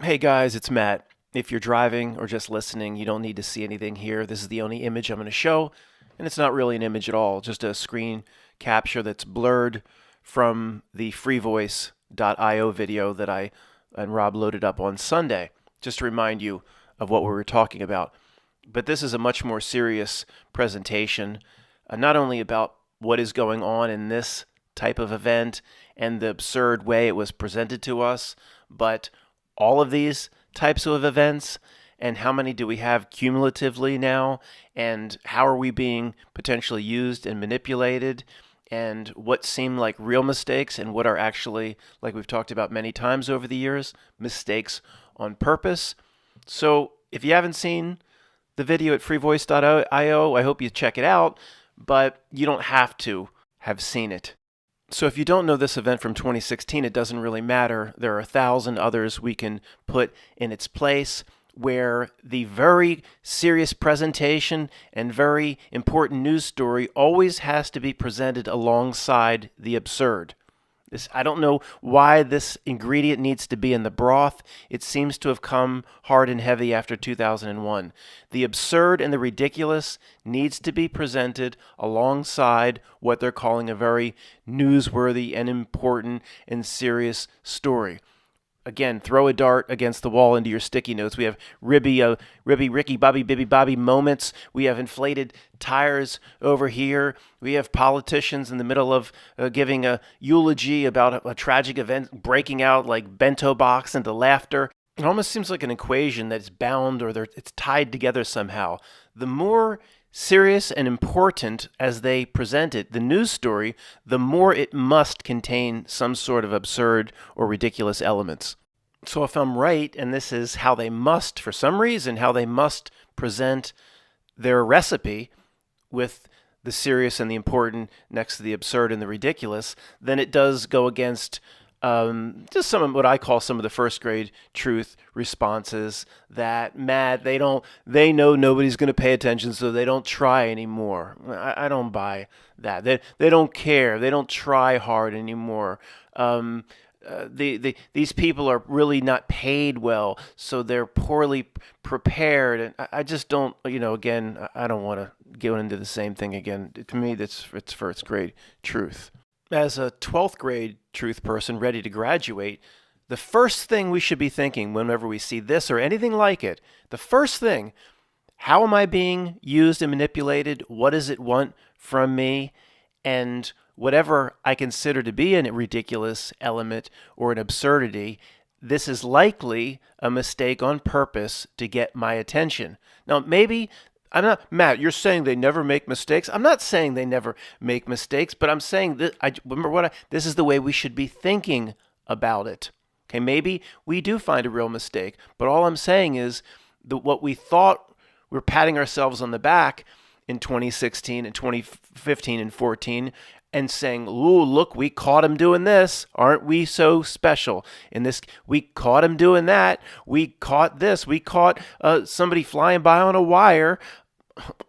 Hey guys, it's Matt. If you're driving or just listening, you don't need to see anything here. This is the only image I'm going to show, and it's not really an image at all, just a screen capture that's blurred from the freevoice.io video that I and Rob loaded up on Sunday, just to remind you of what we were talking about. But this is a much more serious presentation, not only about what is going on in this type of event and the absurd way it was presented to us, but all of these types of events, and how many do we have cumulatively now, and how are we being potentially used and manipulated, and what seem like real mistakes and what are actually, like we've talked about many times over the years, mistakes on purpose. So if you haven't seen the video at freevoice.io, I hope you check it out, but you don't have to have seen it. So if you don't know this event from 2016, it doesn't really matter. There are 1,000 others we can put in its place where the very serious presentation and very important news story always has to be presented alongside the absurd. I don't know why this ingredient needs to be in the broth. It seems to have come hard and heavy after 2001. The absurd and the ridiculous needs to be presented alongside what they're calling a very newsworthy and important and serious story. Again, throw a dart against the wall into your sticky notes. We have Ribby, Ricky, Bobby, Bibby, Bobby moments. We have inflated tires over here. We have politicians in the middle of giving a eulogy about a tragic event, breaking out like bento box into laughter. It almost seems like an equation that's bound or it's tied together somehow. The more serious and important as they present it, the news story, the more it must contain some sort of absurd or ridiculous elements. So if I'm right, and this is how they must, for some reason, how they must present their recipe with the serious and the important next to the absurd and the ridiculous, then it does go against just some of what I call some of the first grade truth responses that they know nobody's going to pay attention, so they don't try anymore. I don't buy that. They don't care. They don't try hard anymore. These people are really not paid well, so they're poorly prepared. And I just don't, again, I don't want to go into the same thing again. To me, it's first grade truth. As a 12th grade truth person ready to graduate, the first thing we should be thinking whenever we see this or anything like it, the first thing, how am I being used and manipulated? What does it want from me? And whatever I consider to be a ridiculous element or an absurdity, this is likely a mistake on purpose to get my attention. Now, maybe I'm not, Matt, you're saying they never make mistakes. I'm not saying they never make mistakes, but I'm saying that this is the way we should be thinking about it. Okay, maybe we do find a real mistake, but all I'm saying is that what we thought we're patting ourselves on the back in 2016 and 2015 and 14 and saying, ooh, look, we caught him doing this. Aren't we so special? In this, we caught him doing that. We caught this. We caught somebody flying by on a wire.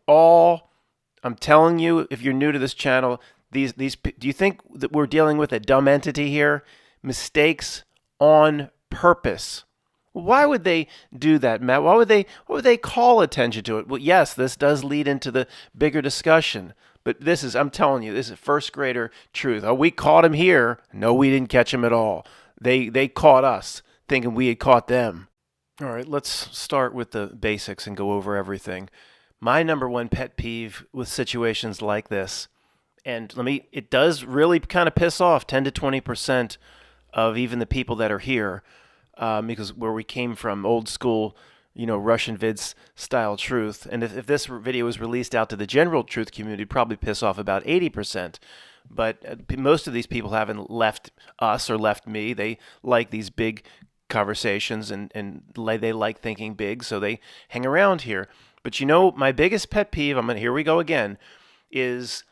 I'm telling you, if you're new to this channel, do you think that we're dealing with a dumb entity here? Mistakes on purpose. Why would they do that, Matt? Why would they call attention to it? Well, yes, this does lead into the bigger discussion. But I'm telling you, this is first grader truth. Oh, we caught him here. No, we didn't catch him at all. They caught us, thinking we had caught them. All right, let's start with the basics and go over everything. My number one pet peeve with situations like this, and it does really kind of piss off 10 to 20% of even the people that are here, because where we came from, old school, Russian vids style truth. And if this video was released out to the general truth community, it'd probably piss off about 80%. But most of these people haven't left us or left me. They like these big conversations and they like thinking big, so they hang around here. But my biggest pet peeve, here we go again, is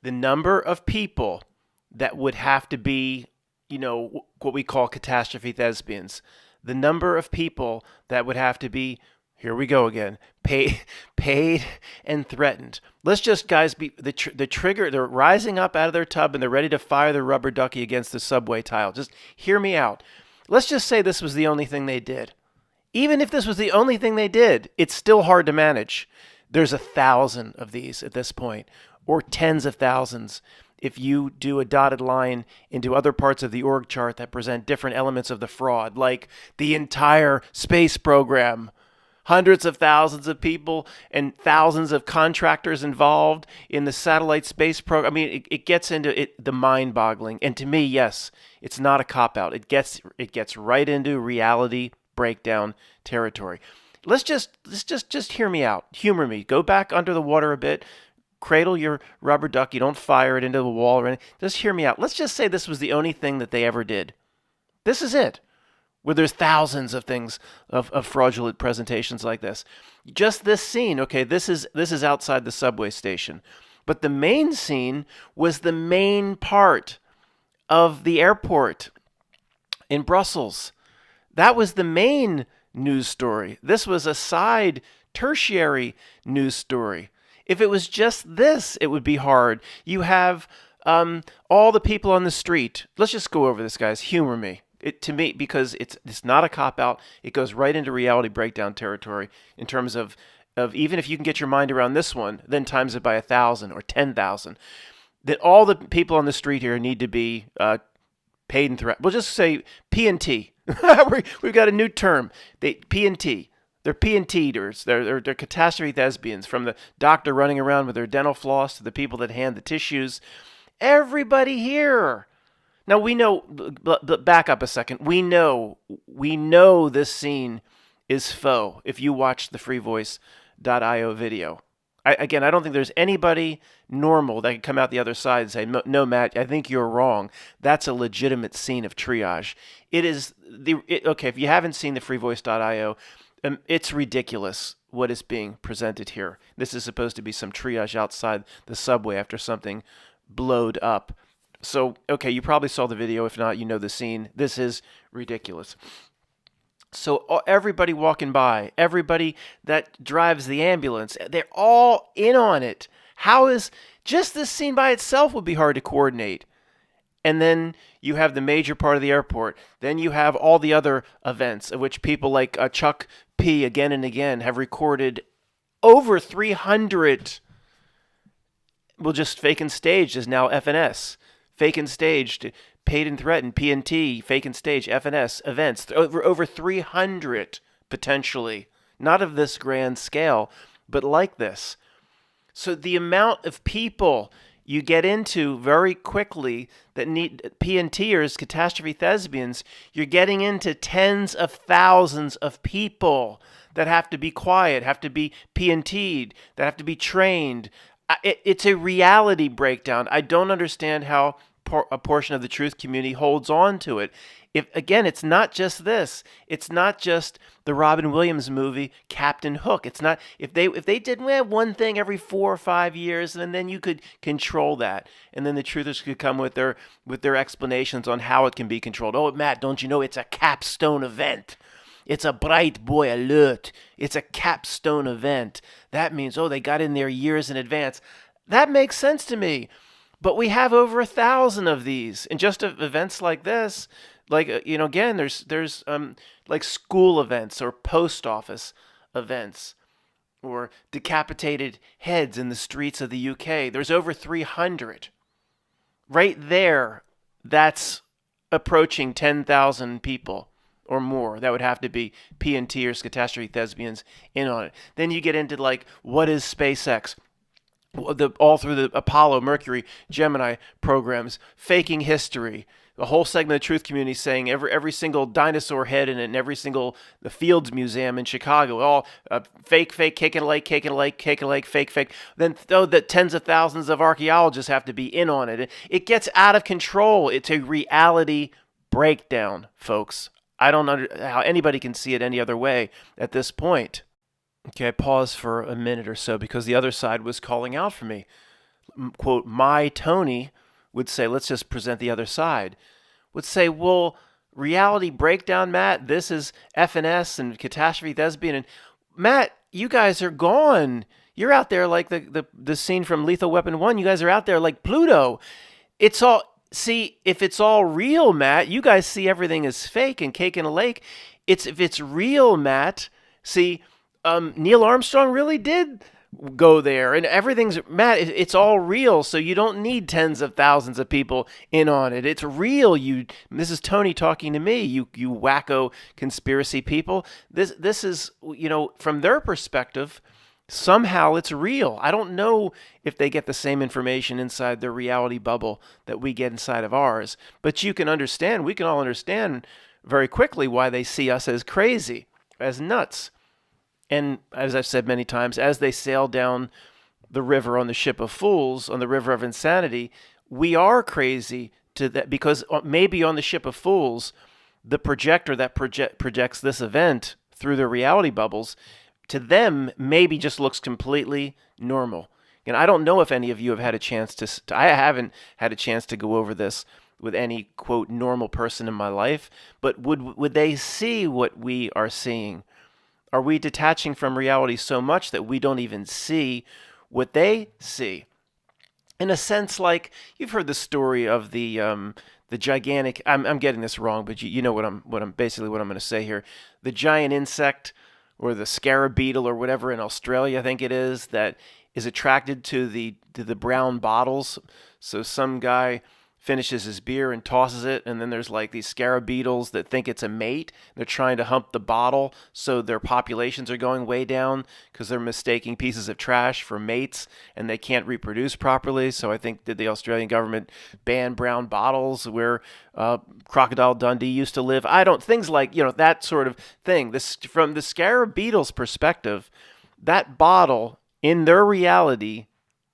the number of people that would have to be, what we call catastrophe thespians. The number of people that would have to be, here we go again, paid and threatened. Let's just, guys, be the trigger. They're rising up out of their tub and they're ready to fire their rubber ducky against the subway tile. Just hear me out. Let's just say this was the only thing they did. Even if this was the only thing they did, it's still hard to manage. There's 1,000 of these at this point, or tens of thousands if you do a dotted line into other parts of the org chart that present different elements of the fraud, like the entire space program. Hundreds of thousands of people and thousands of contractors involved in the satellite space program. I mean, it gets into the mind-boggling. And to me, yes, it's not a cop-out. It gets right into reality breakdown territory. Let's just hear me out. Humor me. Go back under the water a bit. Cradle your rubber duck. You don't fire it into the wall or anything. Just hear me out. Let's just say this was the only thing that they ever did. This is it. Where there's thousands of things of fraudulent presentations like this. Just this scene, okay, this is outside the subway station. But the main scene was the main part of the airport in Brussels. That was the main news story. This was a side, tertiary news story. If it was just this, it would be hard. You have all the people on the street. Let's just go over this, guys. Humor me. To me, because it's not a cop-out. It goes right into reality breakdown territory in terms of even if you can get your mind around this one, then times it by 1,000 or 10,000. That all the people on the street here need to be paid and threat. We'll just say P&T. We've got a new term. P&T. They're P&Ters. They're catastrophe thespians, from the doctor running around with their dental floss to the people that hand the tissues. Everybody here. Now, we know, but back up a second. We know this scene is faux if you watch the freevoice.io video. I don't think there's anybody normal that can come out the other side and say, no, Matt, I think you're wrong. That's a legitimate scene of triage. Okay, if you haven't seen the freevoice.io, it's ridiculous what is being presented here. This is supposed to be some triage outside the subway after something blowed up. So, okay, you probably saw the video. If not, you know the scene. This is ridiculous. So everybody walking by, everybody that drives the ambulance, they're all in on it. How is just this scene by itself would be hard to coordinate. And then you have the major part of the airport. Then you have all the other events of which people like Chuck P. again and again have recorded over 300. Well, just fake and staged is now FNS. Fake and staged, paid and threatened, P&T, fake and staged, FNS events. Over 300 potentially. Not of this grand scale, but like this. So the amount of people you get into very quickly that need P&Ters, catastrophe thespians, you're getting into tens of thousands of people that have to be quiet, have to be P&T'd, that have to be trained. It's a reality breakdown. I don't understand how a portion of the truth community holds on to it. Again, it's not just this. It's not just the Robin Williams movie Captain Hook. It's not if they did one thing every 4 or 5 years, and then you could control that, and then the truthers could come with their explanations on how it can be controlled. Oh, Matt, don't you know it's a capstone event? It's a bright boy alert. It's a capstone event. That means, they got in there years in advance. That makes sense to me. But we have over 1,000 of these. And just events like this, like, again, there's like school events or post office events or decapitated heads in the streets of the UK. There's over 300. Right there, that's approaching 10,000 people. Or more. That would have to be P&Ters, catastrophe thespians in on it. Then you get into like, what is SpaceX? All through the Apollo, Mercury, Gemini programs, faking history. The whole segment of the truth community saying every single dinosaur head in it, and every single the Fields Museum in Chicago, all fake, cake and a lake, fake. Then that tens of thousands of archaeologists have to be in on it. It gets out of control. It's a reality breakdown, folks. I don't know how anybody can see it any other way at this point. Okay, I paused for a minute or so because the other side was calling out for me. Quote, my Tony would say, let's just present the other side. Would say, well, reality breakdown, Matt, this is FNS and catastrophe thespian. And Matt, you guys are gone. You're out there like the scene from Lethal Weapon 1. You guys are out there like Pluto. It's all... See, if it's all real, Matt, you guys see everything as fake and cake in a lake. it's if it's real, Matt. See, Neil Armstrong really did go there, and everything's Matt. It's all real, so you don't need tens of thousands of people in on it. It's real. This is Tony talking to me. You wacko conspiracy people. This is from their perspective. Somehow it's real. I don't know if they get the same information inside their reality bubble that we get inside of ours, but you can understand. We can all understand very quickly why they see us as crazy, as nuts. And as I've said many times, as they sail down the river on the ship of fools, on the river of insanity, we are crazy to that, because maybe on the ship of fools, the projector that projects this event through their reality bubbles, to them maybe just looks completely normal. And I don't know if any of you have had a chance to I haven't had a chance to go over this with any quote normal person in my life, but would they see what we are seeing? Are we detaching from reality so much that we don't even see what they see? In a sense, like you've heard the story of the gigantic. I'm getting this wrong, but you know what I'm going to say here. The giant insect, or the scarab beetle, or whatever in Australia, I think it is, that is attracted to the brown bottles. So some guy finishes his beer and tosses it, and then there's like these scarab beetles that think it's a mate. They're trying to hump the bottle, so their populations are going way down because they're mistaking pieces of trash for mates, and they can't reproduce properly. So I think did the Australian government ban brown bottles where Crocodile Dundee used to live? I don't, things like that sort of thing. This from the scarab beetle's perspective, that bottle in their reality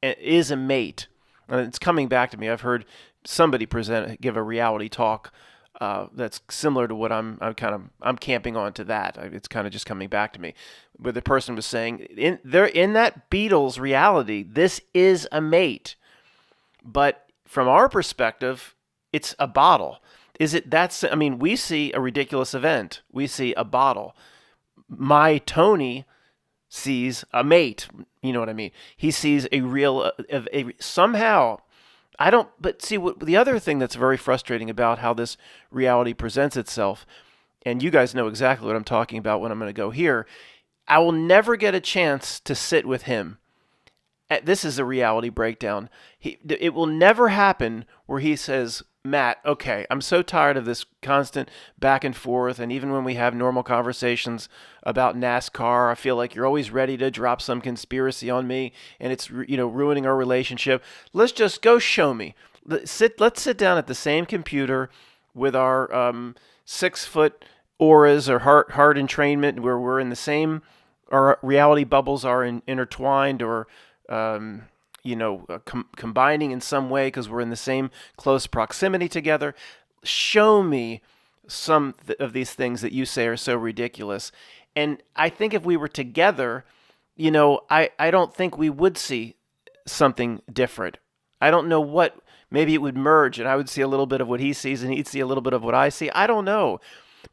is a mate. And it's coming back to me. I've heard somebody give a reality talk that's similar to what I'm camping on to that. It's kind of just coming back to me, where the person was saying in that beetle's reality, this is a mate, but from our perspective, it's a bottle. We see a ridiculous event. We see a bottle. My Tony sees a mate. You know what I mean? He sees a real somehow. But see, what the other thing that's very frustrating about how this reality presents itself, and you guys know exactly what I'm talking about when I'm going to go here, I will never get a chance to sit with him. This is a reality breakdown. It will never happen where he says, Matt, okay, I'm so tired of this constant back and forth, and even when we have normal conversations about NASCAR, I feel like you're always ready to drop some conspiracy on me, and it's ruining our relationship. Let's just go show me. Let's sit down at the same computer with our 6-foot auras or heart entrainment, where we're in the same, our reality bubbles are intertwined, or combining in some way because we're in the same close proximity together. Show me some of these things that you say are so ridiculous. And I think if we were together, I don't think we would see something different. I don't know what, maybe it would merge and I would see a little bit of what he sees and he'd see a little bit of what I see. I don't know.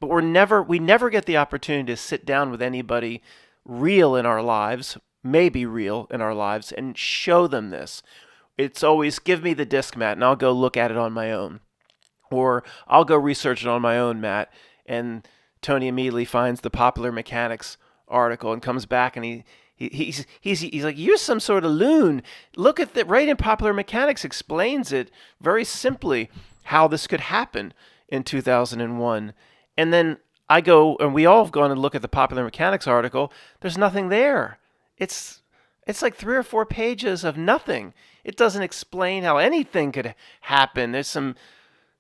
But we never get the opportunity to sit down with anybody real in our lives, maybe real in our lives, and show them this. It's always, give me the disc, Matt, and I'll go look at it on my own. Or I'll go research it on my own, Matt. And Tony immediately finds the Popular Mechanics article and comes back and he's like, you're some sort of loon. Look at that, right in Popular Mechanics explains it very simply how this could happen in 2001. And then I go, and we all have gone and look at the Popular Mechanics article. There's nothing there. It's like 3 or 4 pages of nothing. It doesn't explain how anything could happen. There's some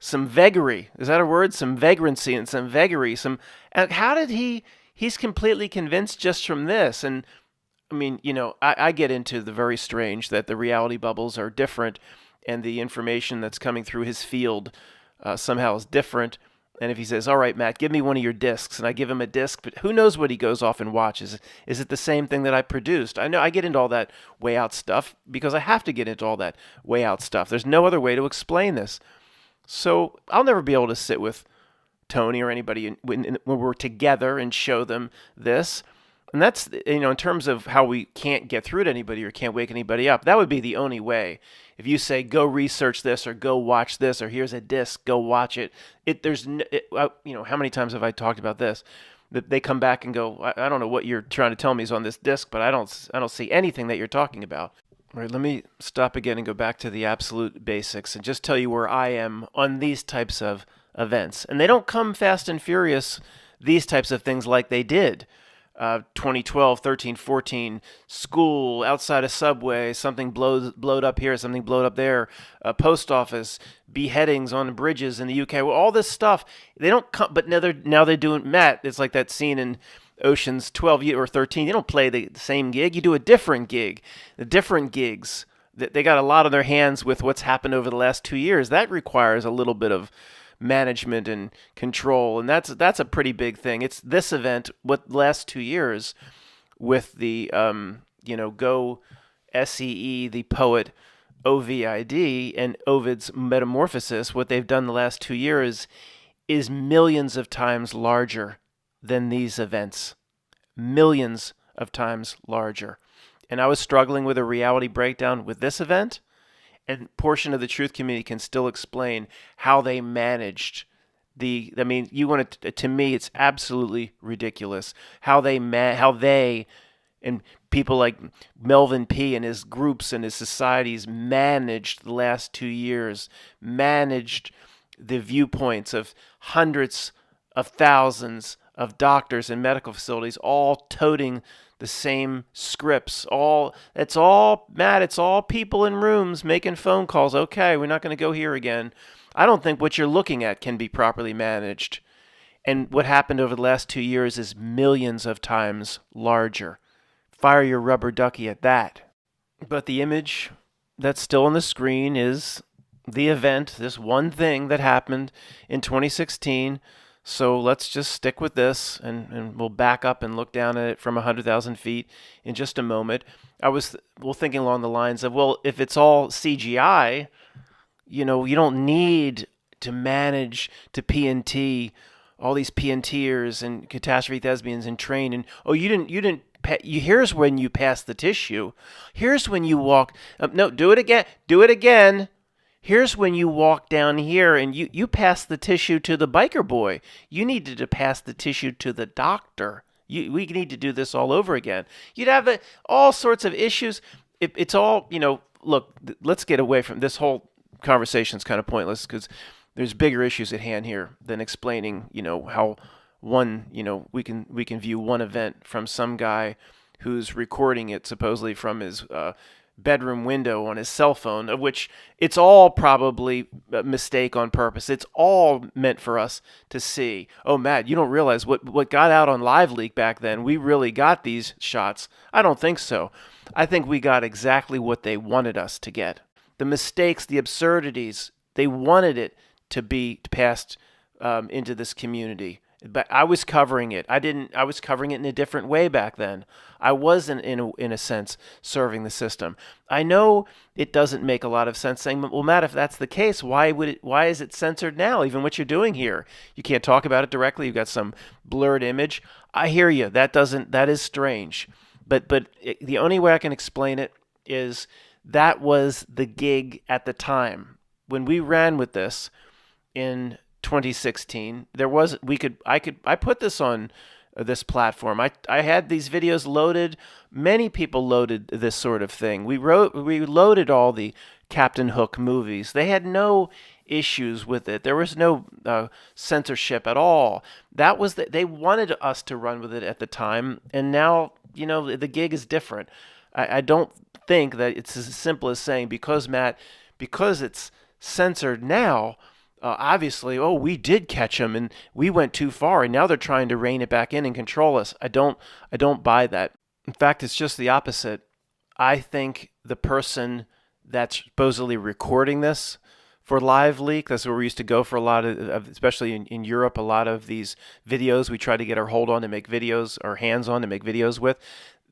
vagary. Is that a word? Some vagrancy and some vagary. How did he's completely convinced just from this. And I mean, I get into the very strange that the reality bubbles are different and the information that's coming through his field somehow is different. And if he says, all right, Matt, give me one of your discs, and I give him a disc, but who knows what he goes off and watches? Is it the same thing that I produced? I know I get into all that way out stuff because I have to get into all that way out stuff. There's no other way to explain this. So I'll never be able to sit with Tony or anybody when we're together and show them this. And that's, in terms of how we can't get through to anybody or can't wake anybody up, that would be the only way. If you say, go research this or go watch this or here's a disc, go watch it. How many times have I talked about this? That they come back and go, I don't know what you're trying to tell me is on this disc, but I don't see anything that you're talking about. All right, let me stop again and go back to the absolute basics and just tell you where I am on these types of events. And they don't come fast and furious, these types of things, like they did 2012, 13, 14, school, outside a subway, something blowed up here, something blowed up there, post office, beheadings on bridges in the UK. Well, all this stuff, they don't come, but now they're doing, Matt, it's like that scene in Ocean's 12 or 13. You don't play the same gig, you do a different gig. The different gigs, they got a lot on their hands with what's happened over the last 2 years. That requires a little bit of management and control, and that's a pretty big thing. It's this event, what last 2 years, with the Go SEE, the poet Ovid, and Ovid's Metamorphosis. What they've done the last 2 years is millions of times larger than these events, millions of times larger. And I was struggling with a reality breakdown with this event. And portion of the truth community can still explain how they managed to me, it's absolutely ridiculous how they and people like Melvin P. and his groups and his societies managed the last 2 years, managed the viewpoints of hundreds of thousands of doctors and medical facilities, all toting the same scripts. It's all people in rooms making phone calls. Okay, we're not going to go here again. I don't think what you're looking at can be properly managed. And what happened over the last 2 years is millions of times larger. Fire your rubber ducky at that. But the image that's still on the screen is the event, this one thing that happened in 2016. So let's just stick with this, and we'll back up and look down at it from 100,000 feet in just a moment. I was thinking along the lines of, well, if it's all CGI, you don't need to manage to PNT all these PNTers and catastrophe thespians and train. And here's when you pass the tissue. Here's when you walk. No, do it again. Do it again. Here's when you walk down here and you pass the tissue to the biker boy. You needed to pass the tissue to the doctor. We need to do this all over again. You'd have all sorts of issues. It's all, look, let's get away from this whole conversation. Is kind of pointless because there's bigger issues at hand here than explaining, how we can view one event from some guy who's recording it supposedly from his bedroom window on his cell phone, of which it's all probably a mistake on purpose. It's all meant for us to see. Oh, Matt, you don't realize what got out on LiveLeak back then. We really got these shots. I don't think so. I think we got exactly what they wanted us to get. The mistakes, the absurdities, they wanted it to be passed into this community. But I was covering it. I was covering it in a different way back then. I wasn't, in a sense, serving the system. I know it doesn't make a lot of sense saying, well, Matt, if that's the case, why is it censored now? Even what you're doing here, you can't talk about it directly. You've got some blurred image. I hear you. That is strange. But the only way I can explain it is that was the gig at the time when we ran with this in 2016. I put this on this platform. I had these videos loaded. Many people loaded this sort of thing. We loaded all the Captain Hook movies. They had no issues with it. There was no censorship at all. They wanted us to run with it at the time, and now the gig is different. I don't think that it's as simple as saying because it's censored now. Obviously, we did catch them and we went too far, and now they're trying to rein it back in and control us. I don't buy that. In fact, it's just the opposite. I think the person that's supposedly recording this for LiveLeak, that's where we used to go for a lot of, especially in Europe, a lot of these videos we try to get our hold on to make videos, our hands on to make videos with.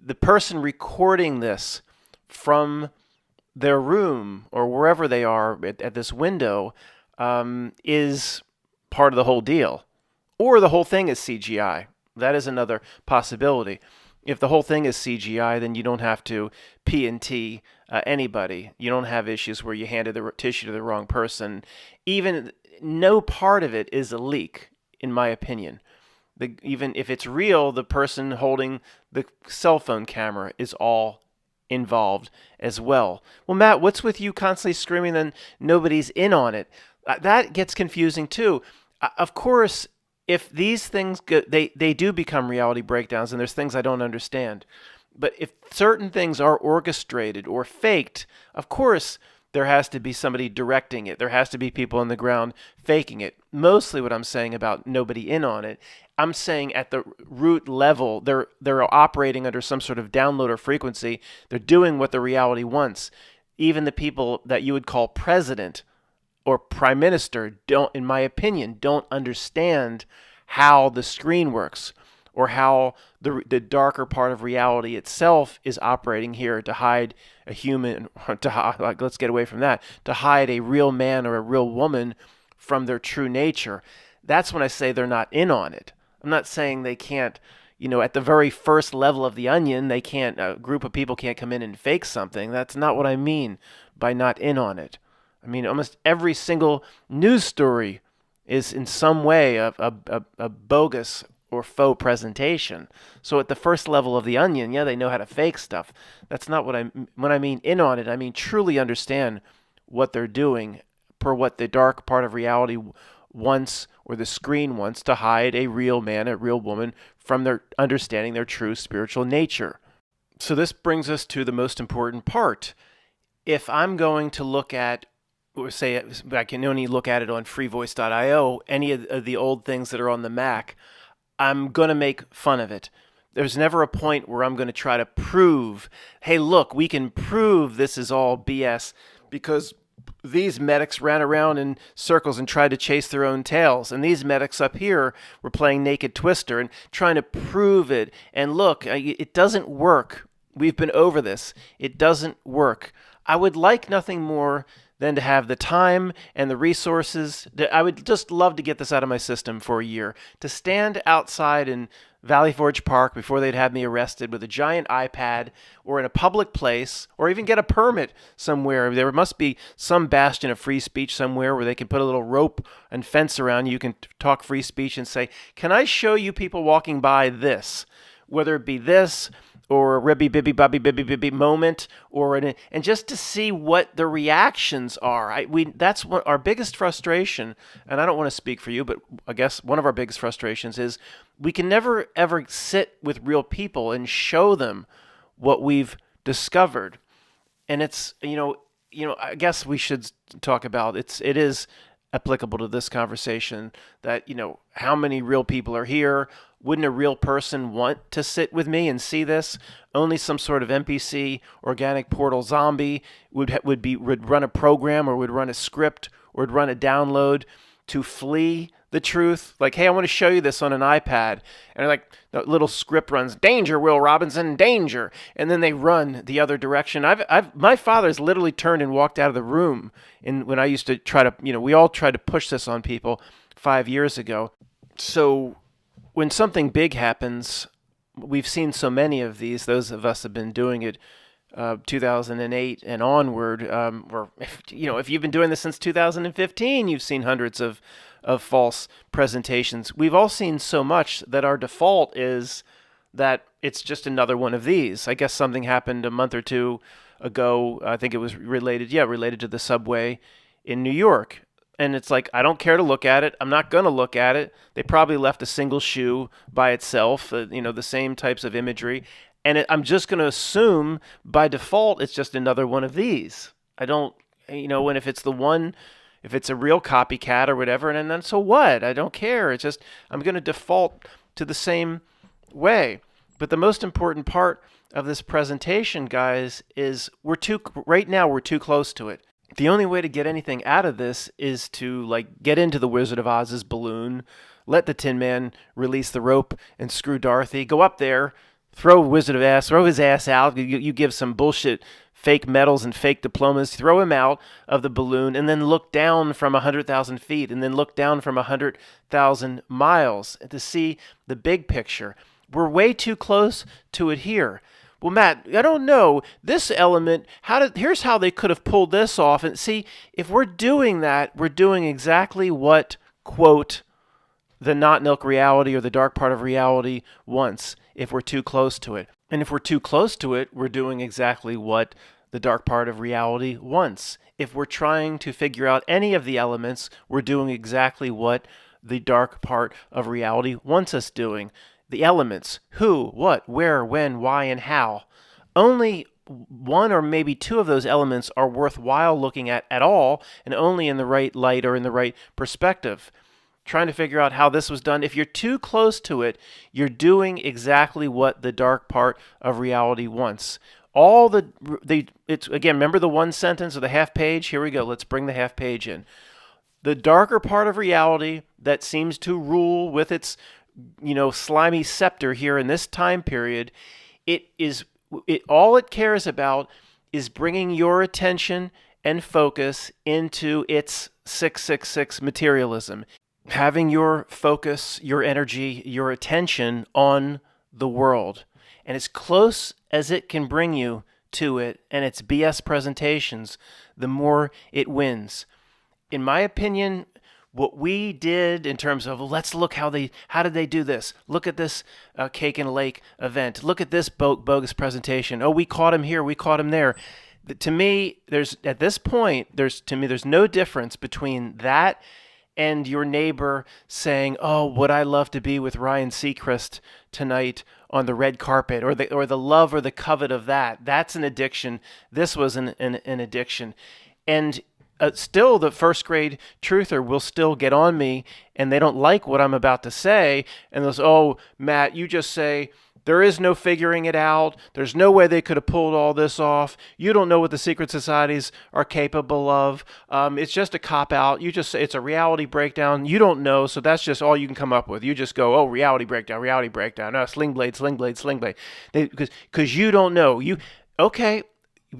The person recording this from their room or wherever they are at this window is part of the whole deal. Or the whole thing is CGI. That is another possibility. If the whole thing is CGI, then you don't have to P&T anybody. You don't have issues where you handed the tissue to the wrong person. Even no part of it is a leak, in my opinion. Even if it's real, the person holding the cell phone camera is all involved as well. Well, Matt, what's with you constantly screaming that nobody's in on it? That gets confusing too. Of course, if these things they do become reality breakdowns, and there's things I don't understand. But if certain things are orchestrated or faked, of course there has to be somebody directing it. There has to be people on the ground faking it. Mostly what I'm saying about nobody in on it, I'm saying at the root level, they're operating under some sort of download or frequency. They're doing what the reality wants. Even the people that you would call president or prime minister don't, in my opinion, don't understand how the screen works or how the darker part of reality itself is operating here to hide a human, let's get away from that, to hide a real man or a real woman from their true nature. That's when I say they're not in on it. I'm not saying they can't, at the very first level of the onion, a group of people can't come in and fake something. That's not what I mean by not in on it. I mean, almost every single news story is in some way a bogus or faux presentation. So at the first level of the onion, yeah, they know how to fake stuff. That's not when I mean in on it, I mean truly understand what they're doing per what the dark part of reality wants or the screen wants to hide a real man, a real woman from their understanding their true spiritual nature. So this brings us to the most important part. If I'm going to look at, or say I can only look at it on freevoice.io, any of the old things that are on the Mac, I'm going to make fun of it. There's never a point where I'm going to try to prove, hey, look, we can prove this is all BS because these medics ran around in circles and tried to chase their own tails. And these medics up here were playing Naked Twister and trying to prove it. And look, it doesn't work. We've been over this. It doesn't work. I would like nothing more than to have the time and the resources. I would just love to get this out of my system for a year. To stand outside in Valley Forge Park before they'd have me arrested with a giant iPad, or in a public place, or even get a permit somewhere. There must be some bastion of free speech somewhere where they can put a little rope and fence around you. You can talk free speech and say, can I show you people walking by this? Whether it be this, or a ribby bibby bubby bibby bibby moment, and just to see what the reactions are. That's what our biggest frustration, and I don't want to speak for you, but I guess one of our biggest frustrations is we can never ever sit with real people and show them what we've discovered. And it's I guess we should talk about it is applicable to this conversation that how many real people are here. Wouldn't a real person want to sit with me and see this? Only some sort of NPC, organic portal zombie would run a program or would run a script or would run a download to flee the truth. Like, hey, I want to show you this on an iPad. And like the little script runs, danger, Will Robinson, danger. And then they run the other direction. My father's literally turned and walked out of the room when I used to try to, we all tried to push this on people 5 years ago. So when something big happens, we've seen so many of these. Those of us have been doing it 2008 and onward. Or if you've been doing this since 2015, you've seen hundreds of false presentations. We've all seen so much that our default is that it's just another one of these. I guess something happened a month or two ago. I think it was related to the subway in New York. And it's like, I don't care to look at it. I'm not going to look at it. They probably left a single shoe by itself, the same types of imagery. And I'm just going to assume by default it's just another one of these. I don't, and if it's a real copycat or whatever, and then so what? I don't care. It's just, I'm going to default to the same way. But the most important part of this presentation, guys, is right now we're too close to it. The only way to get anything out of this is to get into the Wizard of Oz's balloon, let the Tin Man release the rope and screw Dorothy, go up there, throw his ass out, you give some bullshit fake medals and fake diplomas, throw him out of the balloon, and then look down from 100,000 feet, and then look down from 100,000 miles to see the big picture. We're way too close to it here. Well, Matt, I don't know. This element, here's how they could have pulled this off. And see, if we're doing that, we're doing exactly what, quote, the not milk reality or the dark part of reality wants if we're too close to it. And if we're too close to it, we're doing exactly what the dark part of reality wants. If we're trying to figure out any of the elements, we're doing exactly what the dark part of reality wants us doing. The elements: who, what, where, when, why, and how. Only one or maybe two of those elements are worthwhile looking at all, and only in the right light or in the right perspective. Trying to figure out how this was done. If you're too close to it, you're doing exactly what the dark part of reality wants. It's again, remember the one sentence or the half page? Here we go. Let's bring the half page in. The darker part of reality that seems to rule with its, slimy scepter here in this time period, all it cares about is bringing your attention and focus into its 666 materialism. Having your focus, your energy, your attention on the world. And as close as it can bring you to it and its BS presentations, the more it wins. In my opinion, what we did in terms of, let's look how did they do this? Look at this Cake and Lake event. Look at this bogus presentation. Oh, we caught him here. We caught him there. To me, there's no difference between that and your neighbor saying, "Oh, would I love to be with Ryan Seacrest tonight on the red carpet," or the love or the covet of that. That's an addiction. This was an addiction. And still, the first grade truther will still get on me, and they don't like what I'm about to say, and they'll say, "Oh, Matt, you just say, there is no figuring it out. There's no way they could have pulled all this off. You don't know what the secret societies are capable of. It's just a cop-out. You just say it's a reality breakdown. You don't know, so that's just all you can come up with. You just go, oh, reality breakdown. No, sling blade. Because you don't know. Okay,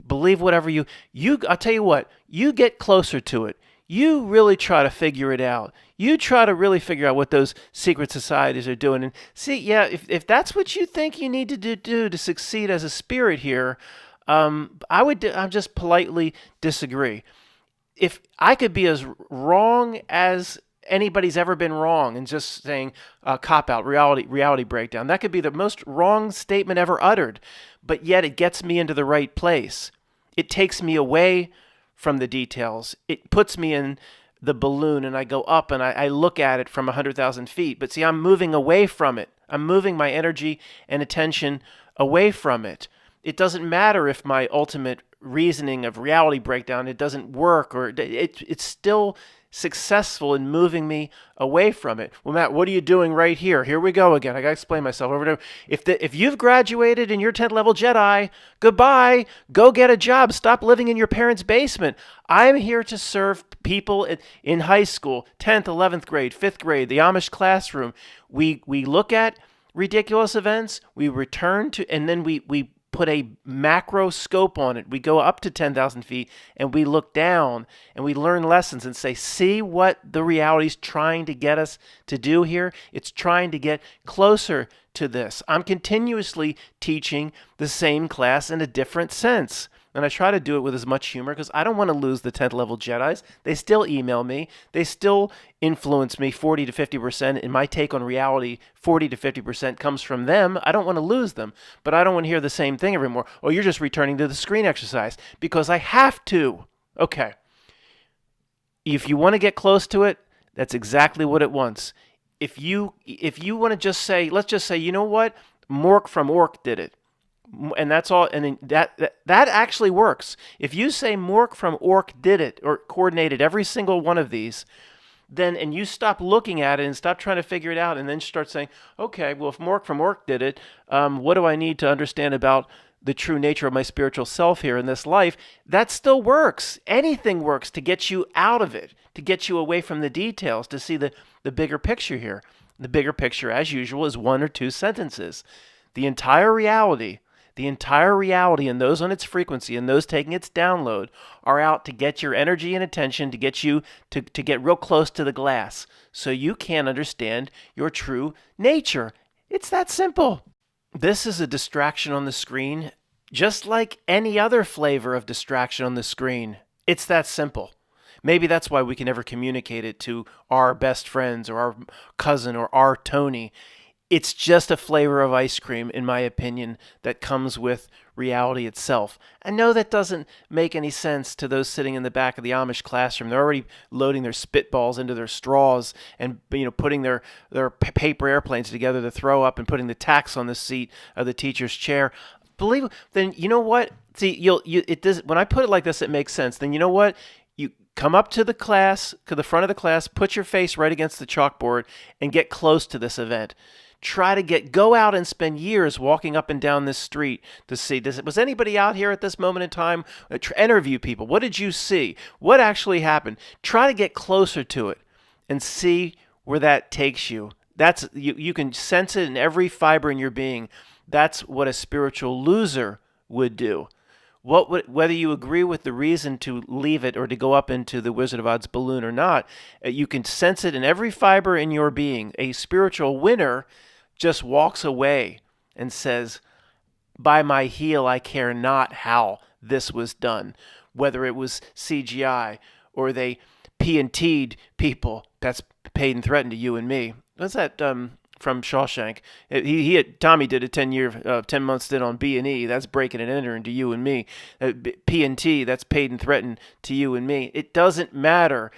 believe whatever I'll tell you what, you get closer to it. You really try to figure it out. You try to really figure out what those secret societies are doing. And see, yeah, if that's what you think you need to do to succeed as a spirit here, I just politely disagree. If I could be as wrong as anybody's ever been wrong and just saying cop-out, reality breakdown, that could be the most wrong statement ever uttered, but yet it gets me into the right place. It takes me away from the details. It puts me in the balloon and I go up and I look at it from 100,000 feet. But see, I'm moving away from it. I'm moving my energy and attention away from it. It doesn't matter if my ultimate reasoning of reality breakdown, it doesn't work, or it's still successful in moving me away from it. Well, Matt, what are you doing right here? Here we go again. I got to explain myself over and over. If you've graduated and you're 10th level Jedi, goodbye. Go get a job. Stop living in your parents' basement. I'm here to serve people in high school, 10th, 11th grade, 5th grade, the Amish classroom. We look at ridiculous events, we return to, and then we put a macro scope on it. We go up to 10,000 feet and we look down and we learn lessons and say, see what the reality is trying to get us to do here? It's trying to get closer to this. I'm continuously teaching the same class in a different sense. And I try to do it with as much humor because I don't want to lose the 10th level Jedis. They still email me. They still influence me 40 to 50%. In my take on reality, 40 to 50% comes from them. I don't want to lose them, but I don't want to hear the same thing every more. Oh, you're just returning to the screen exercise because I have to. Okay. If you want to get close to it, that's exactly what it wants. If you want to just say, let's just say, you know what? Mork from Ork did it. And that's all, and that actually works. If you say Mork from Ork did it or coordinated every single one of these, then and you stop looking at it and stop trying to figure it out, and then start saying, okay, well, if Mork from Ork did it, what do I need to understand about the true nature of my spiritual self here in this life? That still works. Anything works to get you out of it, to get you away from the details, to see the bigger picture here. The bigger picture, as usual, is one or two sentences. The entire reality and those on its frequency and those taking its download are out to get your energy and attention, to get you to get real close to the glass so you can understand your true nature. It's that simple. This is a distraction on the screen, just like any other flavor of distraction on the screen. It's that simple. Maybe that's why we can never communicate it to our best friends or our cousin or our Tony. It's just a flavor of ice cream, in my opinion, that comes with reality itself. I know that doesn't make any sense to those sitting in the back of the Amish classroom. They're already loading their spitballs into their straws and putting their paper airplanes together to throw up and putting the tacks on the seat of the teacher's chair. Believe then you know what? See, it does when I put it like this, it makes sense. Then you know what? You come up to the class, to the front of the class, put your face right against the chalkboard, and get close to this event. Go out and spend years walking up and down this street to see, was anybody out here at this moment in time? Interview people. What did you see? What actually happened? Try to get closer to it and see where that takes you. You can sense it in every fiber in your being. That's what a spiritual loser would do. Whether you agree with the reason to leave it or to go up into the Wizard of Oz balloon or not, you can sense it in every fiber in your being. A spiritual winner just walks away and says, by my heel, I care not how this was done. Whether it was CGI or they P&T'd people, that's paid and threatened to you and me. What's that from Shawshank? Tommy did a 10-month stint on B&E. That's breaking and entering to you and me. P&T, that's paid and threatened to you and me. It doesn't matter.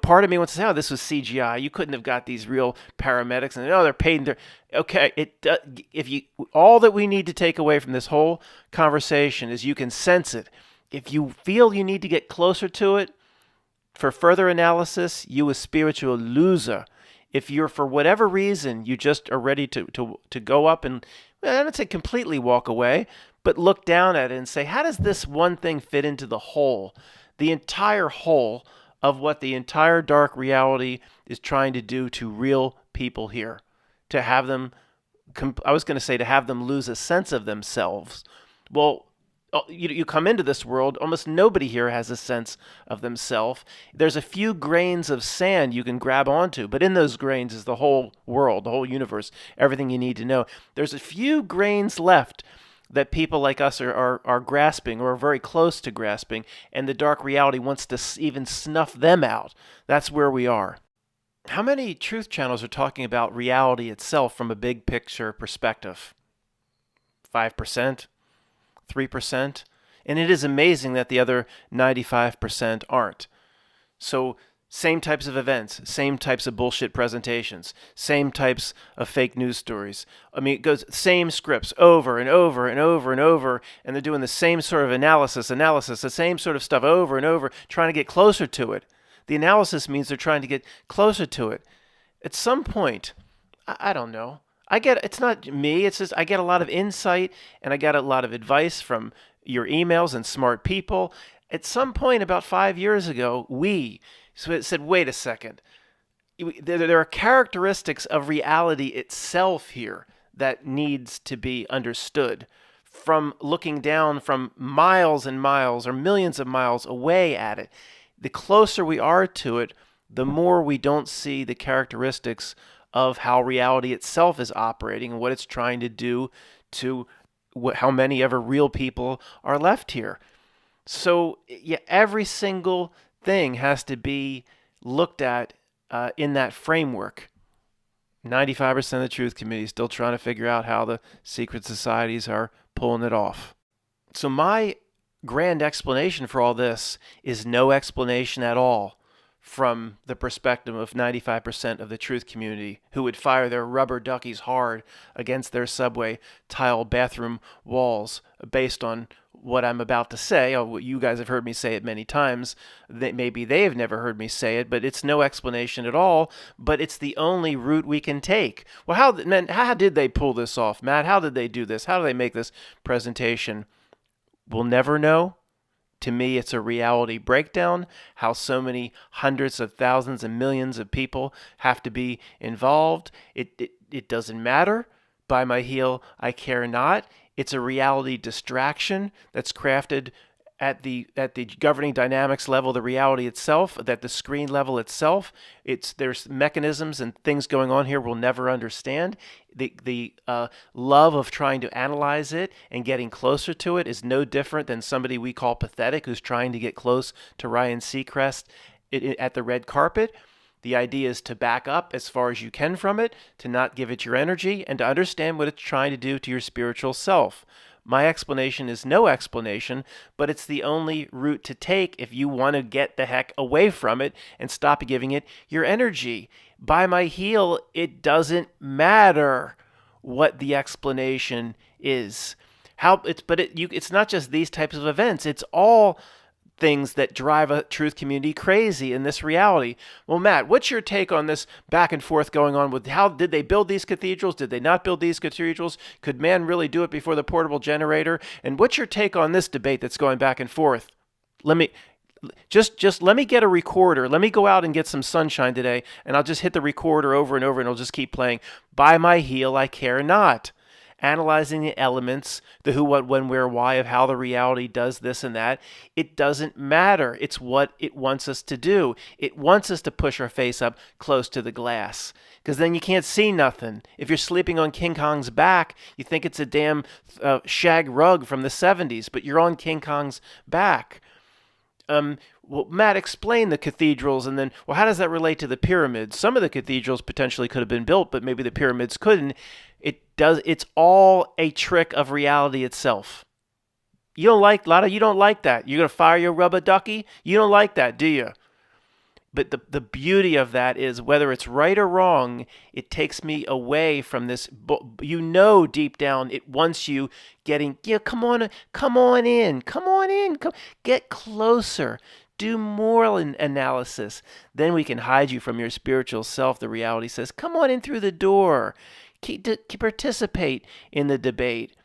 Part of me wants to say, oh, this was CGI. You couldn't have got these real paramedics. And, they're paid. Okay, all that we need to take away from this whole conversation is you can sense it. If you feel you need to get closer to it for further analysis, you a spiritual loser. If you're, for whatever reason, you just are ready to go up and, I don't say completely walk away, but look down at it and say, how does this one thing fit into the whole? The entire whole of what the entire dark reality is trying to do to real people here. To have them, to have them lose a sense of themselves. Well, you come into this world, almost nobody here has a sense of themselves. There's a few grains of sand you can grab onto, but in those grains is the whole world, the whole universe, everything you need to know. There's a few grains left that people like us are grasping or are very close to grasping, and the dark reality wants to even snuff them out. That's where we are. How many truth channels are talking about reality itself from a big picture perspective? 5%? 3%? And it is amazing that the other 95% aren't. So same types of events, same types of bullshit presentations, same types of fake news stories. I mean, it goes same scripts over and over and over and over, and they're doing the same sort of analysis, the same sort of stuff over and over, trying to get closer to it. The analysis means they're trying to get closer to it. At some point, I don't know. It's not me, it's just I get a lot of insight and I get a lot of advice from your emails and smart people. At some point about 5 years ago, so it said, wait a second. There are characteristics of reality itself here that needs to be understood from looking down from miles and miles or millions of miles away at it. The closer we are to it, the more we don't see the characteristics of how reality itself is operating and what it's trying to do to how many ever real people are left here. So yeah, every single thing has to be looked at in that framework. 95% of the truth community is still trying to figure out how the secret societies are pulling it off. So my grand explanation for all this is no explanation at all from the perspective of 95% of the truth community who would fire their rubber duckies hard against their subway tile bathroom walls based on what I'm about to say. You guys have heard me say it many times. Maybe they have never heard me say it, but it's no explanation at all, but it's the only route we can take. Well, how did they pull this off, Matt? How did they do this? How do they make this presentation? We'll never know. To me, it's a reality breakdown, how so many hundreds of thousands and millions of people have to be involved. It doesn't matter. By my heel, I care not. It's a reality distraction that's crafted at the governing dynamics level, the reality itself, at the screen level itself, there's mechanisms and things going on here we'll never understand. The love of trying to analyze it and getting closer to it is no different than somebody we call pathetic who's trying to get close to Ryan Seacrest at the red carpet. The idea is to back up as far as you can from it, to not give it your energy, and to understand what it's trying to do to your spiritual self. My explanation is no explanation, but it's the only route to take if you want to get the heck away from it and stop giving it your energy. By my heel, it doesn't matter what the explanation is. It's not just these types of events. It's all things that drive a truth community crazy in this reality. Well, Matt, what's your take on this back and forth going on with how did they build these cathedrals? Did they not build these cathedrals? Could man really do it before the portable generator? And what's your take on this debate that's going back and forth? Let me get a recorder. Let me go out and get some sunshine today, and I'll just hit the recorder over and over, and it'll just keep playing. By my heel, I care not. Analyzing the elements, the who, what, when, where, why of how the reality does this and that. It doesn't matter. It's what it wants us to do. It wants us to push our face up close to the glass, because then you can't see nothing. If you're sleeping on King Kong's back, you think it's a damn shag rug from the 70s, but you're on King Kong's back. Well, Matt, explain the cathedrals, and then, well, how does that relate to the pyramids? Some of the cathedrals potentially could have been built, but maybe the pyramids couldn't. It's all a trick of reality itself. You don't like that. You're going to fire your rubber ducky? You don't like that, do you? But the beauty of that is, whether it's right or wrong, it takes me away from this. Deep down, it wants you getting, come on in, get closer, do more analysis. Then we can hide you from your spiritual self. The reality says, come on in through the door, participate in the debate.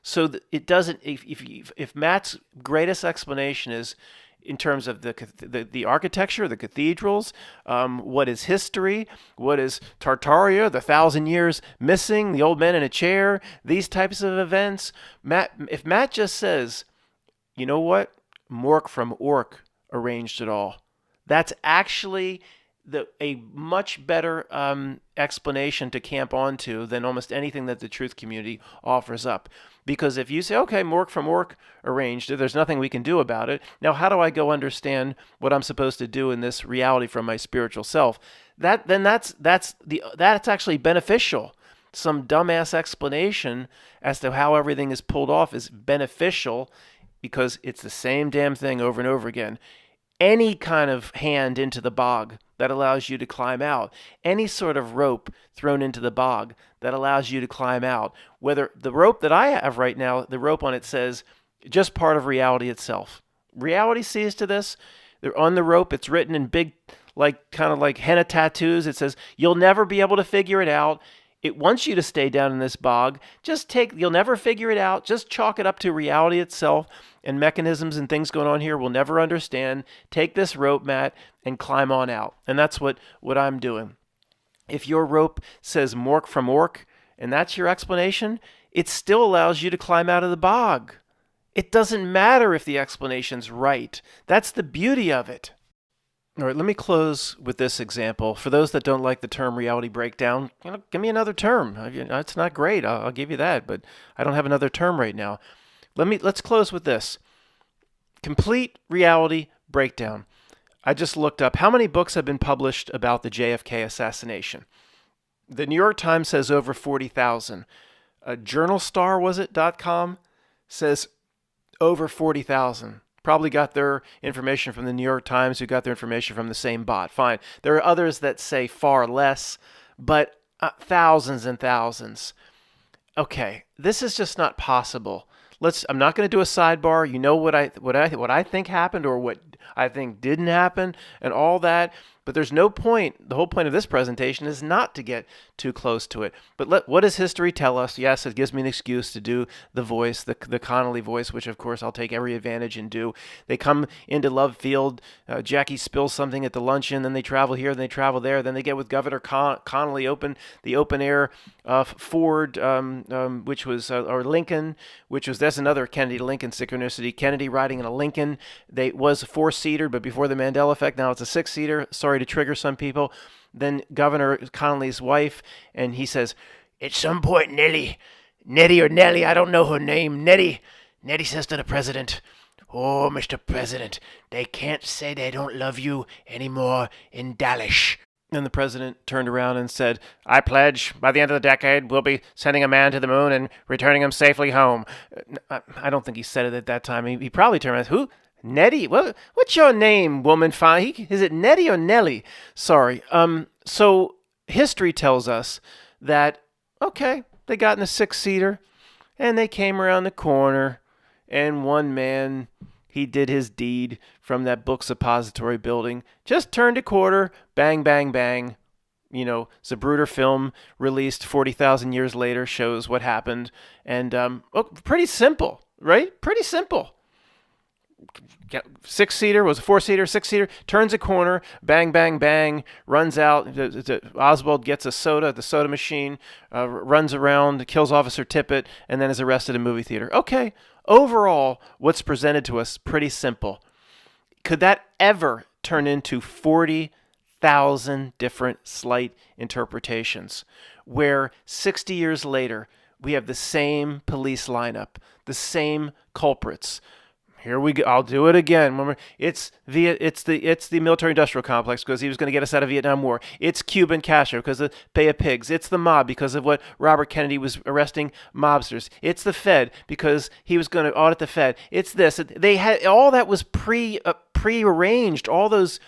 So it doesn't. If Matt's greatest explanation is in terms of the architecture, the cathedrals, what is history, what is Tartaria, the 1,000 years missing, the old man in a chair, these types of events. If Matt just says, you know what, Mork from Ork arranged it all, that's actually a much better explanation to camp onto than almost anything that the truth community offers up. Because if you say, okay, Mork from Ork arranged it, there's nothing we can do about it. Now, how do I go understand what I'm supposed to do in this reality from my spiritual self? That's actually beneficial. Some dumbass explanation as to how everything is pulled off is beneficial, because it's the same damn thing over and over again. Any kind of hand into the bog that allows you to climb out, any sort of rope thrown into the bog that allows you to climb out, whether the rope that I have right now, the rope on it says just part of reality itself. Reality sees to this. They're on the rope. It's written in big, kind of like henna tattoos. It says, you'll never be able to figure it out. It wants you to stay down in this bog. You'll never figure it out. Just chalk it up to reality itself and mechanisms and things going on here we'll never understand. Take this rope, Matt, and climb on out. And that's what I'm doing. If your rope says Mork from Ork, and that's your explanation, it still allows you to climb out of the bog. It doesn't matter if the explanation's right. That's the beauty of it. All right, let me close with this example. For those that don't like the term reality breakdown, give me another term. It's not great, I'll give you that, but I don't have another term right now. Let's close with this. Complete reality breakdown. I just looked up how many books have been published about the JFK assassination. The New York Times says over 40,000. JournalStar, says over 40,000. Probably got their information from the New York Times, who got their information from the same bot. Fine. There are others that say far less, but thousands and thousands. Okay, this is just not possible. I'm not going to do a sidebar. You know what I think happened, or what I think didn't happen, and all that. But there's no point. The whole point of this presentation is not to get too close to it. But what does history tell us? Yes, it gives me an excuse to do the voice, the Connolly voice, which of course I'll take every advantage and do. They come into Love Field. Jackie spills something at the luncheon. Then they travel here. Then they travel there. Then they get with Governor Connolly. Open air Ford, which was or Lincoln, which was that's another Kennedy to Lincoln synchronicity. Kennedy riding in a Lincoln. They was a 4-seater, but before the Mandela effect, now it's a 6-seater. Sorry to trigger some people. Then Governor Connolly's wife, and he says, at some point, Nettie or Nellie, I don't know her name, Nettie says to the president, oh, Mr. President, they can't say they don't love you anymore in Dallas. And the president turned around and said, I pledge by the end of the decade we'll be sending a man to the moon and returning him safely home. I don't think he said it at that time. He probably turned around, who? Nettie? What's your name, woman? Is it Nettie or Nellie? Sorry. So history tells us that, okay, they got in a 6-seater and they came around the corner and one man, he did his deed from that book suppository building, just turned a quarter, bang, bang, bang. You know, Zapruder film released 40,000 years later shows what happened. And pretty simple, right? Pretty simple. 6-seater was a 4-seater, 6-seater, turns a corner, bang, bang, bang, runs out. Oswald gets a soda at the soda machine, runs around, kills Officer Tippit, and then is arrested in a movie theater. Okay, overall, what's presented to us, pretty simple. Could that ever turn into 40,000 different slight interpretations, where 60 years later, we have the same police lineup, the same culprits? Here we go. I'll do it again. Remember, it's the military-industrial complex because he was going to get us out of Vietnam War. It's Cuban Castro because of Bay of Pigs. It's the mob because of what Robert Kennedy was arresting mobsters. It's the Fed because he was going to audit the Fed. It's this. They had all that was pre-arranged. All those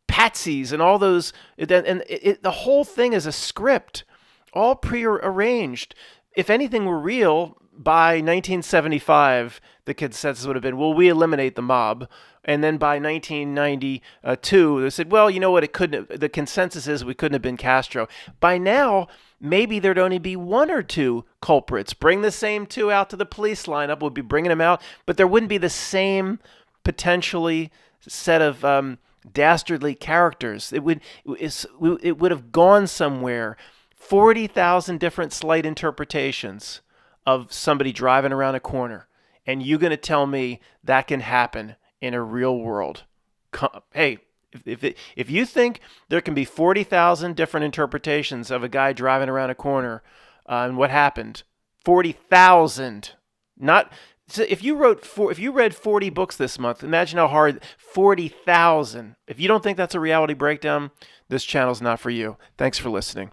patsies and all those, the whole thing is a script, all pre-arranged. If anything were real, by 1975, the consensus would have been, well, we eliminate the mob. And then by 1992, they said, well, you know what? The consensus is we couldn't have been Castro. By now, maybe there'd only be 1 or 2 culprits. Bring the same 2 out to the police lineup. We'll be bringing them out. But there wouldn't be the same potentially set of dastardly characters. It would have gone somewhere. 40,000 different slight interpretations of somebody driving around a corner. And you're going to tell me that can happen in a real world? Hey, if you think there can be 40,000 different interpretations of a guy driving around a corner and what happened, 40,000, not... So if you read 40 books this month, imagine how hard 40,000. If you don't think that's a reality breakdown, this channel's not for you. Thanks for listening.